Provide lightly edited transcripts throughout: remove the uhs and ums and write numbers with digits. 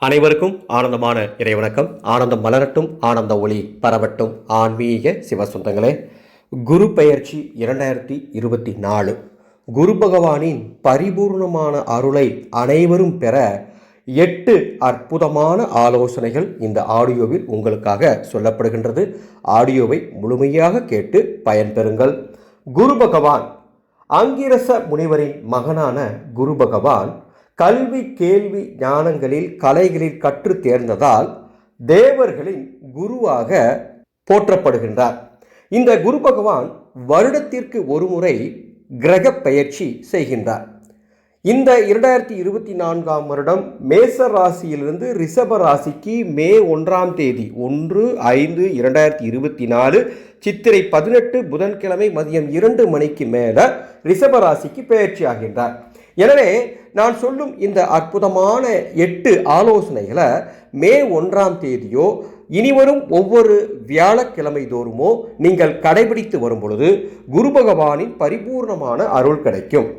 அனைவருக்கும் ஆனந்தமான இறைவணக்கம். ஆனந்தம் மலரட்டும், ஆனந்த ஒளி பரவட்டும். ஆன்மீக சிவசொந்தங்களே, குரு பெயர்ச்சி 2024 குரு பகவானின் பரிபூர்ணமான அருளை அனைவரும் பெற 8 அற்புதமான ஆலோசனைகள் இந்த ஆடியோவில் உங்களுக்காக சொல்லப்படுகின்றது. ஆடியோவை முழுமையாக கேட்டு பயன்பெறுங்கள். குரு பகவான் ஆங்கிரச முனிவரின் மகனான குரு பகவான் கல்வி கேள்வி ஞானங்களில் கலைகளில் கற்று தேர்ந்ததால் தேவர்களின் குருவாக போற்றப்படுகின்றார். இந்த குரு பகவான் வருடத்திற்கு ஒரு முறை கிரக பெயர்ச்சி செய்கின்றார். இந்த 2024 வருடம் மேச ராசியிலிருந்து ரிஷப ராசிக்கு மே 1 தேதி 1/5/2024 சித்திரை 18 புதன்கிழமை மதியம் 2 மணிக்கு மேல ரிஷப ராசிக்கு பெயர்ச்சி ஆகின்றார். எனவே நான் சொல்லும் இந்த அற்புதமான 8 ஆலோசனைகளை மே 1 தேதியோ இனிவரும் ஒவ்வொரு வியாழக்கிழமை தோறுமோ நீங்கள் கடைபிடித்து வரும் பொழுது குரு பகவானின் பரிபூர்ணமான அருள் கிடைக்கும்.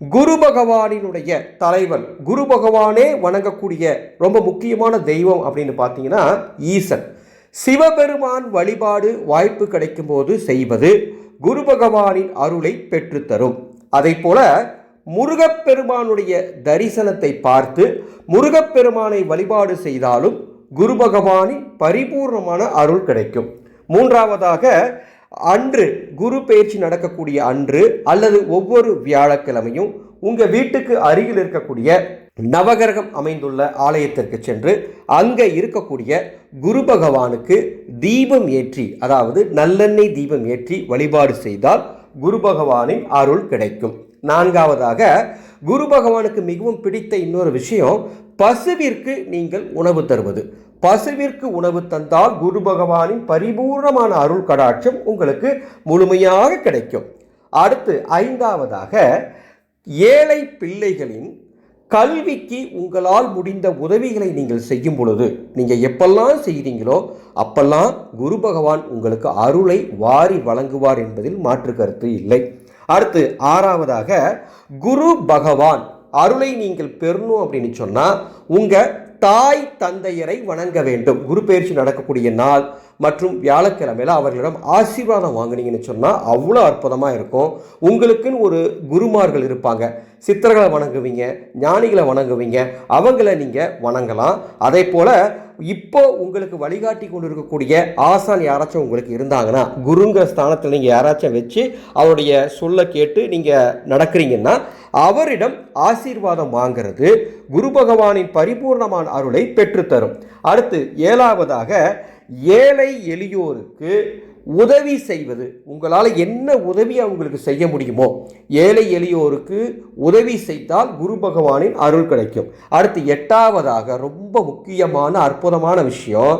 குரு பகவானினுடைய தலைவன், குரு பகவானே வணங்கக்கூடிய ரொம்ப முக்கியமான தெய்வம் அப்படின்னு பார்த்தீங்கன்னா ஈசன். சிவபெருமான் வழிபாடு வாய்ப்பு கிடைக்கும் போது செய்வது குரு பகவானின் அருளை பெற்றுத்தரும். அதை போல முருகப்பெருமானுடைய தரிசனத்தை பார்த்து முருகப்பெருமானை வழிபாடு செய்தாலும் குரு பகவானின் பரிபூர்ணமான அருள் கிடைக்கும். மூன்றாவதாக, அன்று குரு பெயர்ச்சி நடக்கக்கூடிய அன்று அல்லது ஒவ்வொரு வியாழக்கிழமையும் உங்கள் வீட்டுக்கு அருகில் இருக்கக்கூடிய நவகிரகம் அமைந்துள்ள ஆலயத்திற்கு சென்று அங்கே இருக்கக்கூடிய குரு பகவானுக்கு தீபம் ஏற்றி, அதாவது நல்லெண்ணெய் தீபம் ஏற்றி வழிபாடு செய்தால் குரு பகவானின் அருள் கிடைக்கும். நான்காவதாக, குரு பகவானுக்கு மிகவும் பிடித்த இன்னொரு விஷயம் பசுவிற்கு நீங்கள் உணவு தருவது. பசுவிற்கு உணவு தந்தால் குரு பகவானின் பரிபூர்ணமான அருள் கடாட்சம் உங்களுக்கு முழுமையாக கிடைக்கும். அடுத்து ஐந்தாவதாக, ஏழை பிள்ளைகளின் கல்விக்கு உங்களால் முடிந்த உதவிகளை நீங்கள் செய்யும் பொழுது, நீங்கள் எப்பெல்லாம் செய்கிறீங்களோ அப்பெல்லாம் குரு பகவான் உங்களுக்கு அருளை வாரி வழங்குவார் என்பதில் மாற்று கருத்து இல்லை. அடுத்து ஆறாவதாக, குரு பகவான் அருளை நீங்கள் பெறணும் அப்படின்னு சொன்னால் உங்கள் தாய் தந்தையரை வணங்க வேண்டும். குரு பெயர்ச்சி நடக்கக்கூடிய நாள் மற்றும் வியாழக்கிழமையில் அவர்களிடம் ஆசீர்வாதம் வாங்கினீங்கன்னு சொன்னால் அவ்வளோ அற்புதமாக இருக்கும். உங்களுக்குன்னு ஒரு குருமார்கள் இருப்பாங்க. சித்தர்களை வணங்குவீங்க, ஞானிகளை வணங்குவீங்க, அவங்கள நீங்கள் வணங்கலாம். அதே போல் இப்போ உங்களுக்கு வழிகாட்டி கொண்டு இருக்கக்கூடிய ஆசான் யாராச்சும் உங்களுக்கு இருந்தாங்கன்னா, குருங்கிற ஸ்தானத்தில் நீங்கள் யாராச்சும் வச்சு அவருடைய சொல்ல கேட்டு நீங்கள் நடக்கிறீங்கன்னா அவரிடம் ஆசீர்வாதம் வாங்கிறது குரு பகவானின் பரிபூர்ணமான அருளை பெற்றுத்தரும். அடுத்து ஏழாவதாக, ஏழை எளியோருக்கு உதவி செய்வது. உங்களால் என்ன உதவி அவங்களுக்கு செய்ய முடியுமோ ஏழை எளியோருக்கு உதவி செய்தால் குரு பகவானின் அருள் கிடைக்கும். அடுத்து எட்டாவதாக, ரொம்ப முக்கியமான அற்புதமான விஷயம்,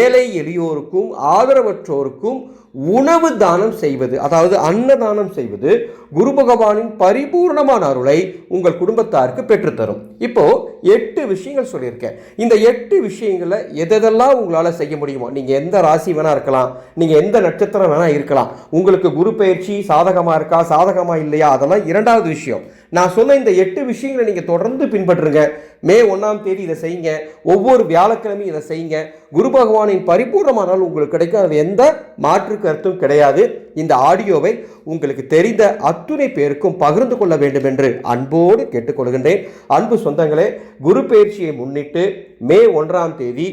ஏழை எளியோருக்கும் ஆதரவற்றோருக்கும் உணவு தானம் செய்வது, அதாவது அன்னதானம் செய்வது குரு பகவானின் பரிபூர்ணமான அருளை உங்கள் குடும்பத்தாருக்கு பெற்றுத்தரும். இப்போ 8 விஷயங்கள் சொல்லியிருக்கேன். இந்த 8 விஷயங்களை எதெல்லாம் உங்களால் செய்ய முடியுமோ, நீங்கள் எந்த ராசி வேணா இருக்கலாம், நீங்கள் எந்த நட்சத்திரம் வேணா இருக்கலாம், உங்களுக்கு குரு பெயர்ச்சி சாதகமாக இருக்கா சாதகமாக இல்லையா அதெல்லாம் இரண்டாவது விஷயம். நான் சொன்ன இந்த 8 விஷயங்களை நீங்கள் தொடர்ந்து பின்பற்றுங்க. மே 1 தேதி இதை செய்யுங்க, ஒவ்வொரு வியாழக்கிழமையும் இதை செய்யுங்க. குரு பகவானின் பரிபூர்ணமான நாள் உங்களுக்கு கிடைக்கும், அது எந்த மாற்று கருத்தும் கிடையாது. இந்த ஆடியோவை உங்களுக்கு தெரிந்த அத்துணை பேருக்கும் பகிர்ந்து கொள்ள வேண்டும் என்று அன்போடு கேட்டுக்கொள்கின்றேன். அன்பு சொந்தங்களே, குரு பெயர்ச்சியை முன்னிட்டு மே 1 தேதி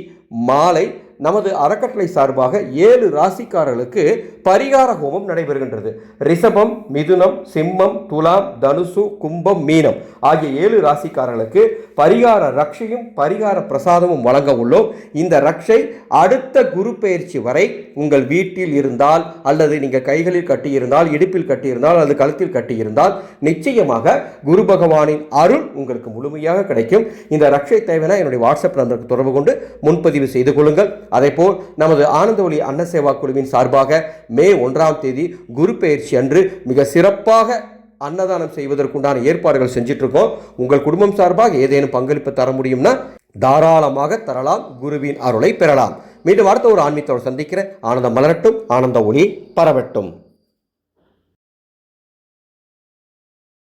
மாலை நமது அறக்கட்டளை சார்பாக 7 ராசிக்காரர்களுக்கு பரிகார ஹோமம் நடைபெறுகின்றது. ரிஷபம், மிதுனம், சிம்மம், துலாம், தனுசு, கும்பம், மீனம் ஆகிய 7 ராசிக்காரர்களுக்கு பரிகார ரக்ஷையும் பரிகார பிரசாதமும் வழங்க உள்ளோம். இந்த ரக்ஷை அடுத்த குரு பெயர்ச்சி வரை உங்கள் வீட்டில் இருந்தால், அல்லது நீங்கள் கைகளில் கட்டியிருந்தால், இடுப்பில் கட்டியிருந்தால், அல்லது கழுத்தில் கட்டியிருந்தால் நிச்சயமாக குரு பகவானின் அருள் உங்களுக்கு முழுமையாக கிடைக்கும். இந்த ரக்ஷை தேவையான என்னுடைய வாட்ஸ்அப் நம்பருக்கு தொடர்பு கொண்டு முன்பதிவு செய்து கொள்ளுங்கள். அதேபோல் நமது ஆனந்த ஒளி அன்ன சேவா குழுவின் சார்பாக மே 1 தேதி குரு பெயர்ச்சி அன்று மிக சிறப்பாக அன்னதானம் செய்வதற்குண்டான ஏற்பாடுகள் செஞ்சிட்டு இருக்கோம். உங்கள் குடும்பம் சார்பாக ஏதேனும் பங்களிப்பு தர முடியும்னா தாராளமாக தரலாம். குருவின் அருளை பெறலாம். மீண்டும் அடுத்த ஒரு ஆன்மீகத்தோடு சந்திக்கிற ஆனந்தம் மலரட்டும், ஆனந்த ஒளி பரவட்டும்.